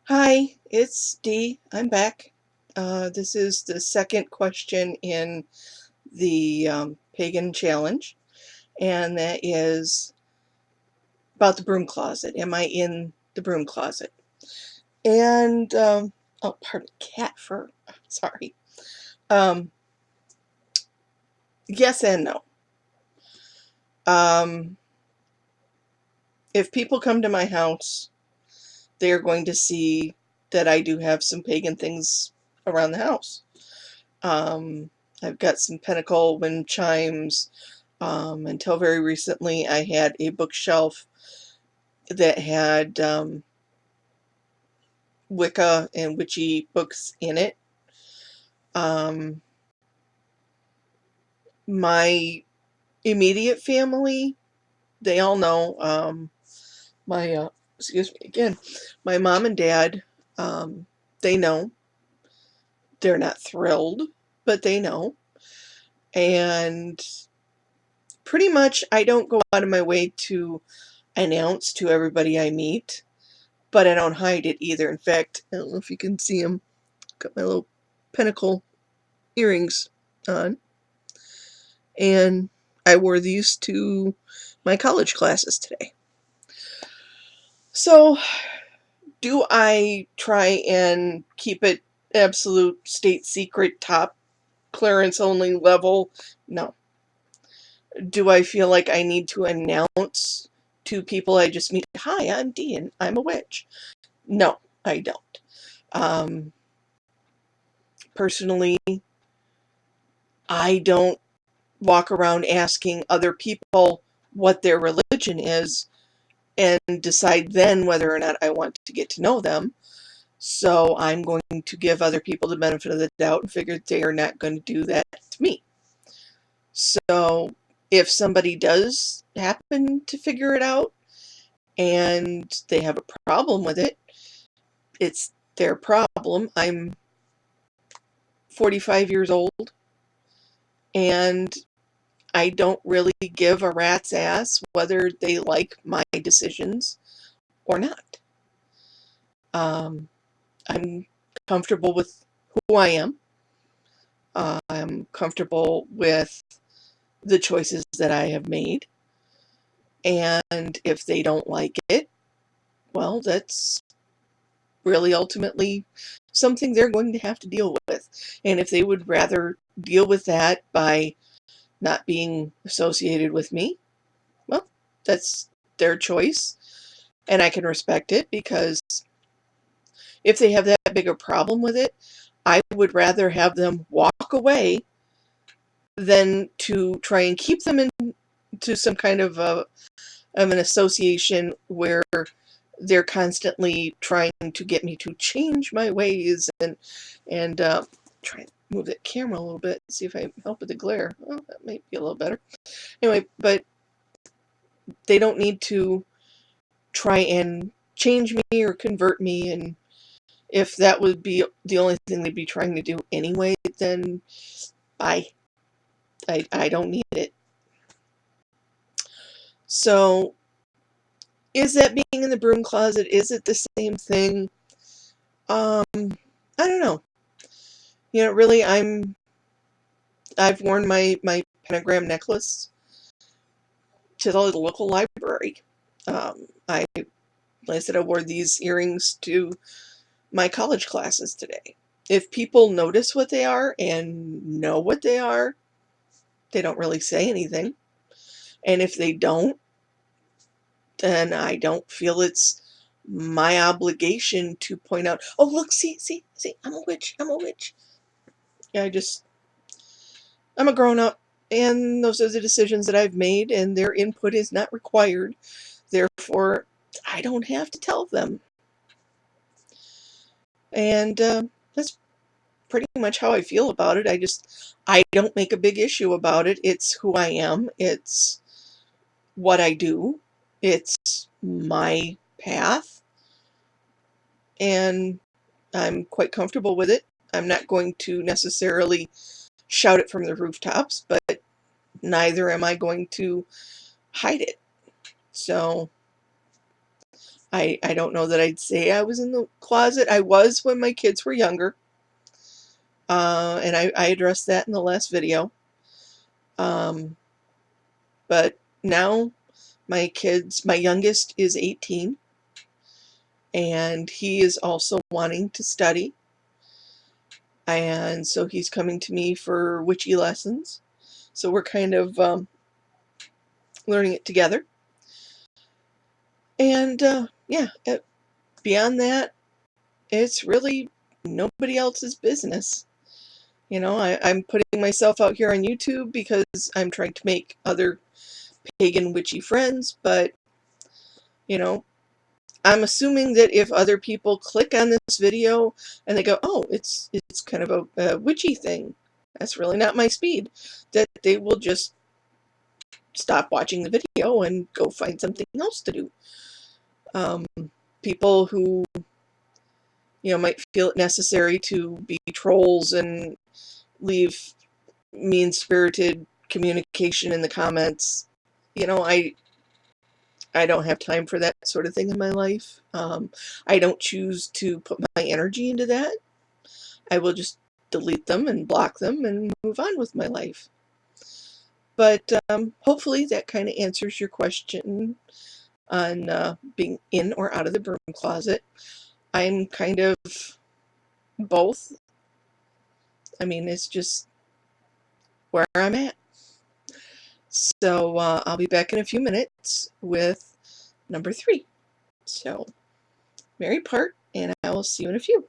Hi, it's Dee. I'm back. This is the second question in the Pagan challenge, and that is about the broom closet. Am I in the broom closet? And, oh, pardon, cat fur. Sorry. Um, yes and no. Um, if people come to my house, they are going to see that I do have some pagan things around the house. Um, I've got some pentacle wind chimes. Until very recently, I had a bookshelf that had Wicca and witchy books in it. Um, my immediate family, they all know. My excuse me again, my mom and dad, they know. They're not thrilled, but they know. And pretty much, I don't go out of my way to announce to everybody I meet, but I don't hide it either. In fact, I don't know if you can see them. Got my little pinnacle earrings on, and I wore these to my college classes today. So, do I try and keep it absolute state secret, top clearance only level? No. Do I feel like I need to announce to people I just meet, hi, I'm Dee and I'm a witch? No, I don't. Um, Personally, I don't walk around asking other people what their religion is and decide then whether or not I want to get to know them. So I'm going to give other people the benefit of the doubt and figure they are not going to do that to me. So if somebody does happen to figure it out and they have a problem with it, it's their problem. I'm 45 years old and I don't really give a rat's ass whether they like my decisions or not. I'm comfortable with who I am. I'm comfortable with the choices that I have made. And if they don't like it, well, that's really ultimately something they're going to have to deal with. And if they would rather deal with that by not being associated with me, well, that's their choice. And I can respect it because if they have that big a problem with it, I would rather have them walk away than to try and keep them into some kind of an association where they're constantly trying to get me to change my ways and try and move that camera a little bit, see if I help with the glare. Oh, that might be a little better. Anyway, but they don't need to try and change me or convert me, and if that would be the only thing they'd be trying to do anyway, then I I don't need it. So, is that being in the broom closet? Is it the same thing? I don't know. Really, I've worn my pentagram necklace to the local library. Like I said, I wore these earrings to my college classes today. If people notice what they are and know what they don't really say anything. And if they don't, then I don't feel it's my obligation to point out, oh, look, see, I'm a witch, I'm a witch. Yeah, I'm a grown up, and those are the decisions that I've made, and their input is not required. Therefore, I don't have to tell them. And that's pretty much how I feel about it. I don't make a big issue about it. It's who I am, it's what I do, it's my path, and I'm quite comfortable with it. I'm not going to necessarily shout it from the rooftops, but neither am I going to hide it. So I don't know that I'd say I was in the closet. I was when my kids were younger. And I addressed that in the last video. But now my youngest is 18, and he is also wanting to study. And so he's coming to me for witchy lessons. So we're kind of learning it together. And yeah, beyond that, it's really nobody else's business. You know, I'm putting myself out here on YouTube because I'm trying to make other pagan witchy friends, but, you know, I'm assuming that if other people click on this video and they go, oh, it's kind of a witchy thing, that's really not my speed, that they will just stop watching the video and go find something else to do. People who, you know, might feel it necessary to be trolls and leave mean-spirited communication in the comments, you know, I don't have time for that sort of thing in my life. I don't choose to put my energy into that. I will just delete them and block them and move on with my life. But hopefully that kind of answers your question on being in or out of the broom closet. I'm kind of both. I mean, it's just where I'm at. So I'll be back in a few minutes with number 3. So, merry part, and I will see you in a few.